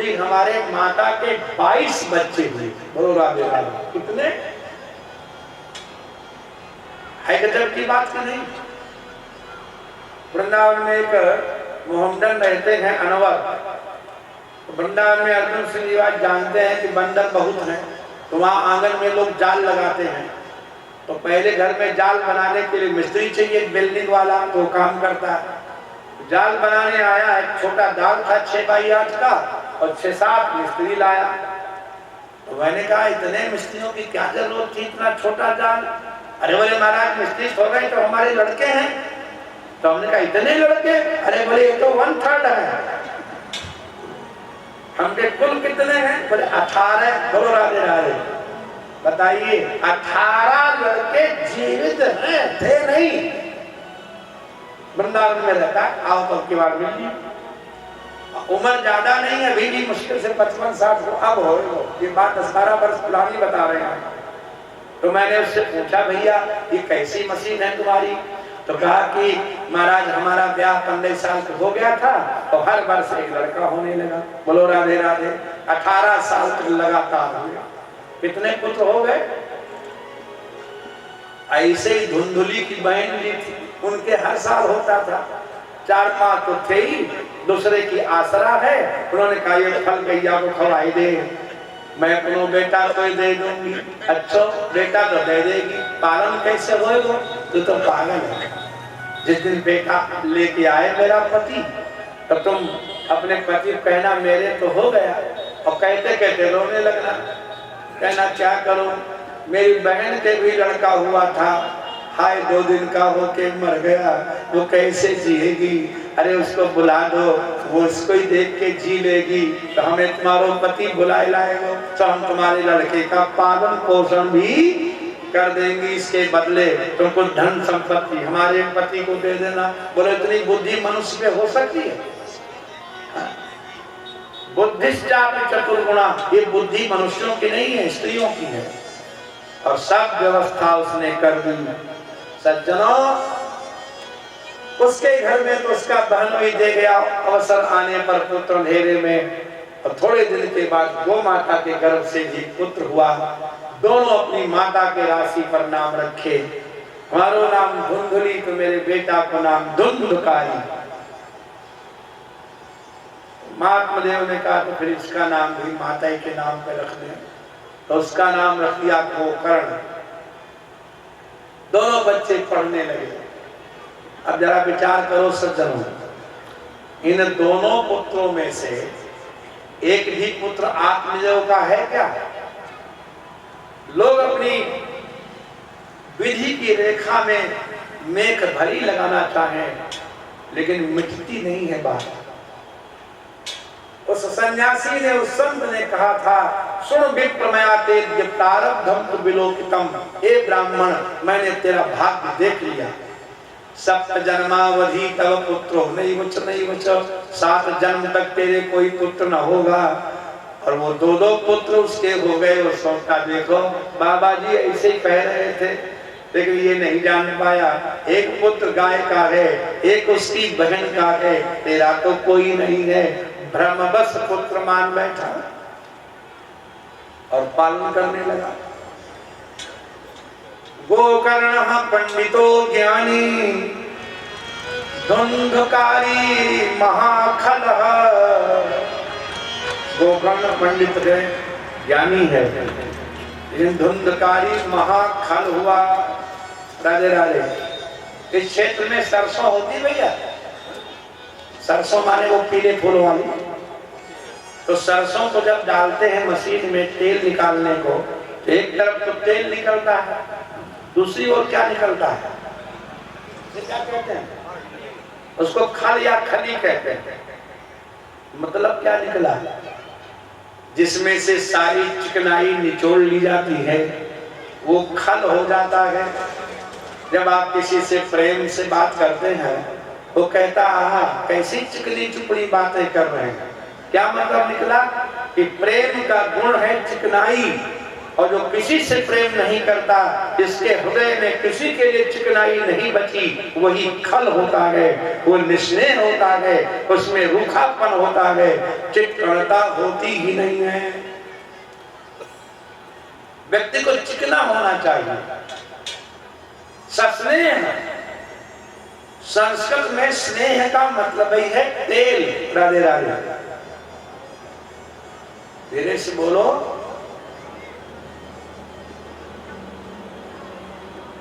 भी हमारे माता के 22 बच्चे हुए। बोलो राधे राधे। कितने है, गजब की बात की नहीं। वृंदावन में एक मोहम्मदन रहते हैं अनवर। वृंदावन में अर्जुन सिंह जी आज जानते हैं कि बंदर बहुत हैं, तो वहाँ आंगन में लोग जाल लगाते हैं। तो पहले घर में जाल बनाने के लिए मिस्त्री चाहिए, बिल्डिंग वाला, तो काम करता है। जाल बनाने आया, एक छोटा दाल था 6 बाई 8 का और 6-7 मिस्त्री लाया। तो मैंने कहा इतने मिस्त्रियों की क्या जरूरत थी, इतना छोटा जाल। अरे बोले महाराज मिस्त्री हो गए तो हमारे लड़के हैं। तो हमने कहा इतने लड़के? अरे बोले ये तो 1/3 है। हमके कुल कितने हैं? बोले 18। बोलो राधे राधे। बताइए 18 लड़के जीवित हैं, थे नहीं। वृंदावन में रहता, आओ तो आपकी बार मिल। उम्र ज्यादा नहीं है, अभी भी मुश्किल से 55-60 अब हो। ये बात 10-12 वर्ष पुरानी बता रहे हैं। तो मैंने उससे पूछा भैया ये कैसी मशीन है तुम्हारी? तो कहा कि महाराज हमारा ब्याह 15 साल का हो गया था और हर वर्ष एक लड़का होने लगा। बोलो राधे राधे। 18 साल तक लगातार हो गया। कितने पुत्र हो गए? ऐसे ही धुंधुली की बहन भी थी, उनके हर साल होता था। 4-5 तो थे ही, दूसरे की आसरा है। उन्होंने कहा ये फल गैया को खवाई दे, मैं अपनो बेटा को दे दूंगी। अच्छा बेटा तो दे देगी, पालन कैसे होएगा? तो पागल है। जिस दिन बेटा लेके आए मेरा पति, तब तुम अपने पति को कहना मेरे तो हो गया, और कहते कहते रोने लगना। कहना क्या करूं, मेरी बहन के भी लड़का हुआ था, हाय 2 दिन का होके मर गया, वो कैसे जिएगी? अरे उसको बुला दो, वो उसको ही देख के जी लेगी। तो हमें तुम्हारो पति बुलाए लाएगा, तो हम तुम्हारे लड़के का पालन पोषण भी कर देंगे। इसके बदले तुमको धन संपत्ति हमारे पति को दे देना। बोले इतनी बुद्धि मनुष्य में हो सकती है? बुद्धिश्चापि चतुर्गुणा, ये बुद्धि मनुष्यों की नहीं है, स्त्रियों की है। और सब व्यवस्था उसने कर दी। सज्जनों, उसके घर में तो उसका बहन भी दे गया, अवसर आने पर पुत्र अंधेरे में। और थोड़े दिन के बाद गो माता के गर्भ से भी पुत्र हुआ। दोनों अपनी माता के राशि पर नाम रखे। हमारो नाम धुंधुली, तो मेरे बेटा को नाम धुंधकारी। महात्मा देव ने कहा तो फिर इसका नाम भी माता के नाम पे रख दें। तो उसका नाम रख दिया गोकर्ण। दोनों बच्चे पढ़ने लगे। अब जरा विचार करो सज्जनों, इन दोनों पुत्रों में से एक भी पुत्र आत्मदेव का है क्या? लोग अपनी विधि की रेखा में मेघ भरी लगाना चाहें, लेकिन मिटती नहीं है बात। उस सन्यासी ने, उस संत ने कहा था, सुन विप्रमया ते प्रारब्धम विलोकितम, हे ब्राह्मण मैंने तेरा भाग्य देख लिया। 7 जन्मावधि तव पुत्रो नहीं वच 7 जन्म तक तेरे कोई पुत्र न होगा। और वो 2 पुत्र उसके हो गए। वो सोचता देखो बाबा जी ऐसे ही कह रहे थे, लेकिन ये नहीं जान पाया एक पुत्र गाय का है, एक उसकी बहन का है, तेरा तो कोई नहीं है। भ्रमवश पुत्र मान बैठा और पालन करने लगा। गोकर्ण पंडितो ज्ञानी धुंधकारी महाखल। गोकर्ण पंडित है, ज्ञानी है, लेकिन धुंधकारी महाखल हुआ। राधे राधे। इस क्षेत्र में सरसों होती भैया, सरसों माने वो पीले फूल वाली। तो सरसों को जब डालते हैं मशीन में तेल निकालने को, तो एक तरफ तो तेल निकलता है, दूसरी ओर क्या निकलता है? क्या कहते हैं उसको? खल या खली कहते हैं। मतलब क्या निकला? जिसमें से सारी चिकनाई निचोड़ ली जाती है, वो खल हो जाता है। जब आप किसी से प्रेम से बात करते हैं, वो कहता आहा कैसी चिकनी चुपड़ी बातें कर रहे हैं। क्या मतलब निकला कि प्रेम का गुण है चिकनाई, और जो किसी से प्रेम नहीं करता, जिसके हृदय में किसी के लिए चिकनाई नहीं बची, वही खल होता है, वो निस्नेह होता है, उसमें रूखापन होता है, चिकनता होती ही नहीं है। व्यक्ति को चिकना होना चाहिए, सस्नेह। संस्कृत में स्नेह का मतलब ही है तेल। राधे राधे। धीरे से बोलो।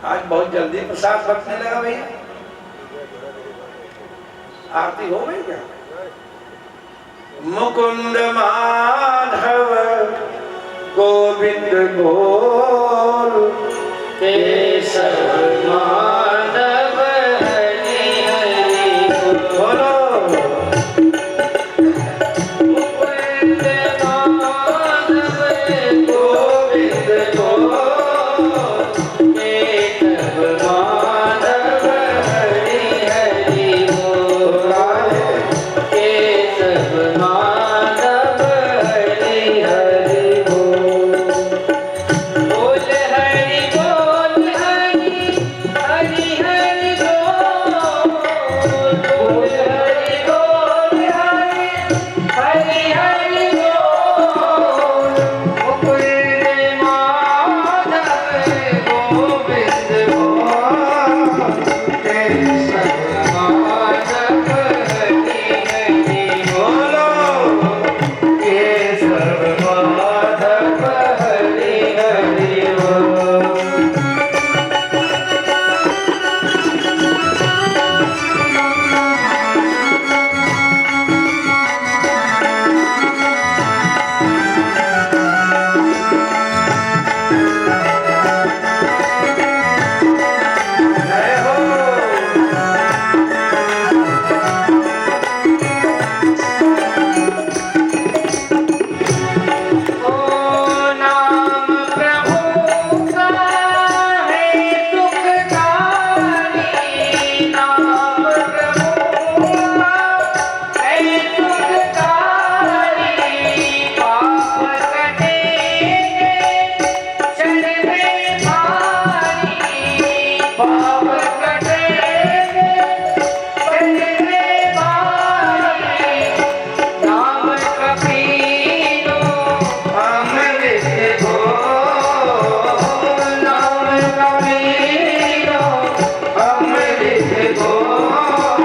आज बहुत जल्दी प्रसाद बटने लगा भैया। आरती हो गई क्या? मुकुंद माधव गोविंद बोल, केशव माधव हरि हरि बोलो। मुकुंद माधव गोविंद बोल, केशव माधव हरि हरि बोल, केशव माधव हरि हरि बोल। बोल हरि बोल हरि हरि हरि बोल, बोल हरि बोल हरि हरि हरि बोल। मुकुंद माधव गोविंद बोल, केशव माधव हरि हरि बोलो, केशव माधव हरि हरि बोल। जय हो। ओ नाम प्रभु का है सुखकारी, नाम प्रभु का है सुखकारी। पाप कटेंगे क्षण में भारी, पाप कटेंगे क्षण में भारी। नाम कबीरो अमृत घोल, नाम कबीरो अमृत घोल।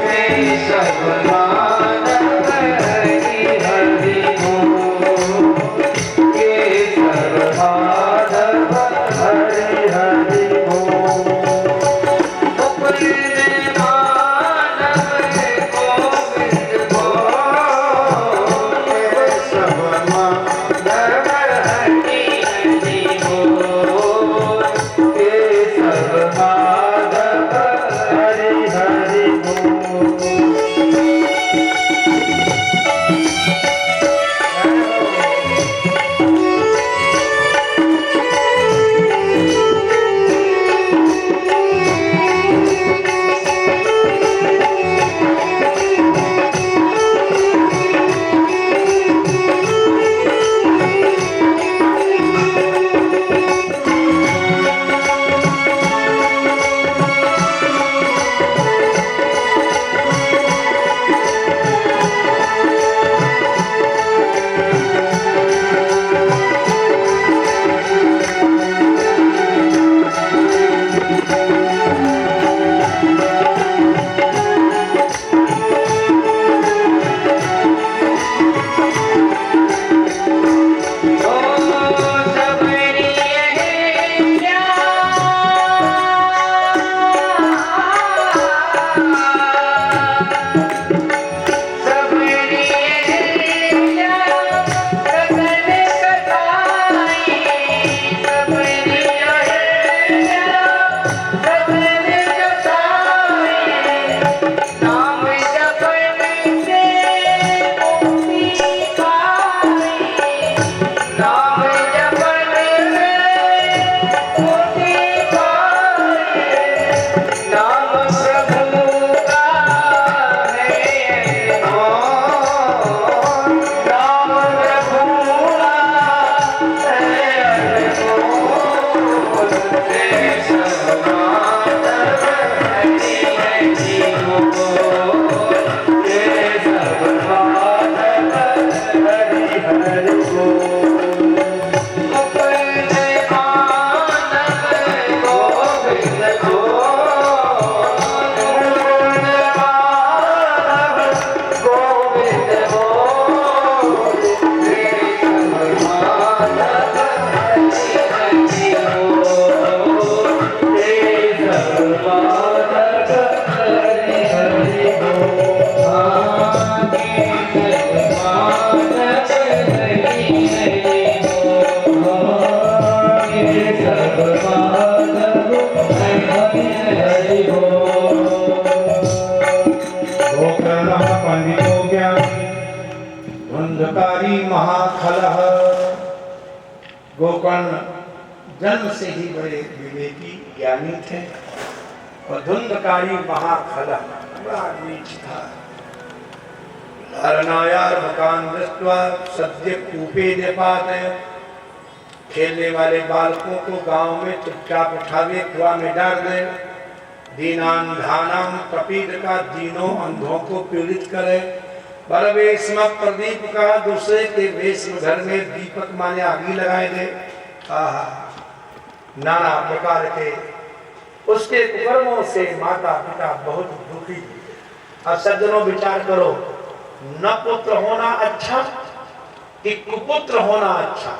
केशव माधव हरि हरि बोल, केशव माधव हरि हरि बोल। मुकुंद माधव गोविंद बोल, केशव माधव हरि हरि बोल, केशव माधव हरि हरि बोल। धुंधकारी महाखलः। गोकर्ण जन्म से ही बड़े विवेकी ज्ञानी थे और धुंधकारी महाखलः बड़ा नीच था। हरनायार मकान दृष्ट्वा सद्य कूपे निपाते। खेलने वाले बालकों को गांव में चुपचाप उठावे कुआं में डाल दे। दीनान धानाम कपीद का दीनों अंधों को पीड़ित करे। बलवेश में प्रदीप का दूसरे के वेश में घर में दीपक माने आगी लगाए दे। नाना प्रकार के उसके कुकर्मों से माता पिता बहुत दुखी। अब सज्जनों विचार करो, न पुत्र होना अच्छा कि कुपुत्र होना अच्छा।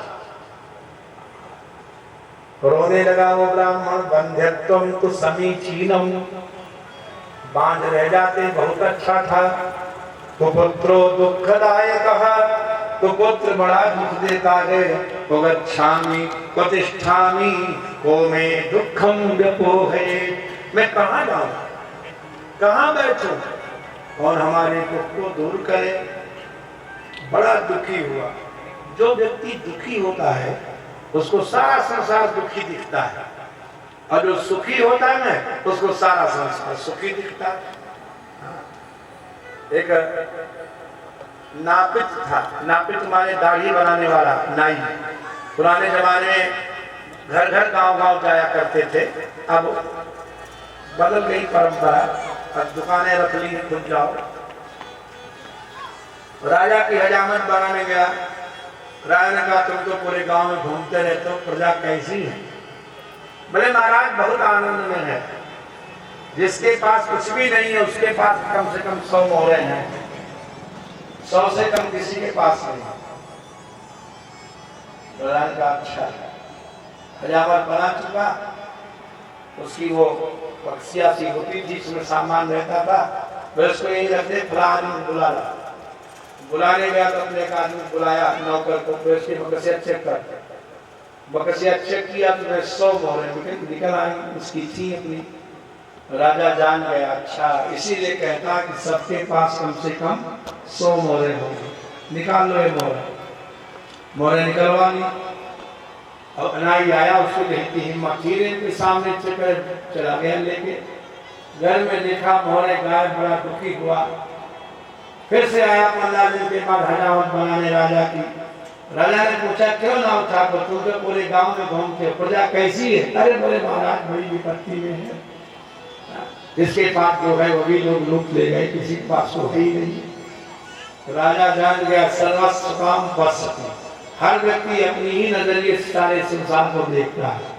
रोने लगा वो ब्राह्मण, बंध्यत्वम तो समीचीनम, बांझ रह जाते बहुत अच्छा था। कुपुत्रो दुखदायकः, कुपुत्र बड़ा दुख देता है। गच्छामि प्रतिष्ठामि को में दुखम व्यपोहे, मैं कहाँ जाऊं, कहाँ बैठूं, और हमारे दुख को दूर करे। बड़ा दुखी हुआ। जो व्यक्ति दुखी होता है उसको सारा संसार दुखी दिखता है, और जो सुखी होता है ना उसको सारा संसार सुखी दिखता है। एक नापित था, नापित माने दाढ़ी बनाने वाला नाई। पुराने जमाने में घर घर गांव गांव जाया करते थे। अब बदल गई परंपरा, अब दुकानें रख ली, खुद जाओ। राजा की हजामत बनाने गया। राजा ने कहा तुम तो पूरे गांव में घूमते रहते हो, प्रजा कैसी है? बोले महाराज बहुत आनंद में है। जिसके पास कुछ भी नहीं है उसके पास कम से कम 100 मोहरे हैं, 100 से कम किसी के पास नहीं। राजा का अच्छा हजामत बना चुका। उसकी वो बक्सिया सी होती थी जिसमें सामान रहता था, वह उसको यही रखते फला आदमी बुला ला। बुलाने गया तो अपने एक आदमी बुलाया नौकर को, फिर उसकी बकसिया चेक कर। बकसिया चेक किया तो 100 मोहरे निकल आई, उसकी थी अपनी। राजा जान गया, अच्छा इसीलिए कहता कि सबके पास कम से कम 100 मोहरे होंगे। निकाल लो ये मोहरे निकलवा ली। और अनाई आया, उसको देखती हिम्मत थी के सामने चक्कर चला गया लेके। घर में देखा मोहरे गायब, बड़ा दुखी हुआ। फिर से आया 15 दिन के बाद हजामत बनाने राजा की। राजा ने पूछा क्यों ना उठा, तुम तो पूरे गांव में घूमते, प्रजा कैसी है? अरे बोले महाराज बड़ी विपत्ति में है, जिसके पास जो है वो भी लोग लूट ले गए, किसी के पास तो है ही नहीं। राजा जान गया सर्वस्व काम बस सकते। हर व्यक्ति अपनी ही नजरिए से सारे संसार को देखता है।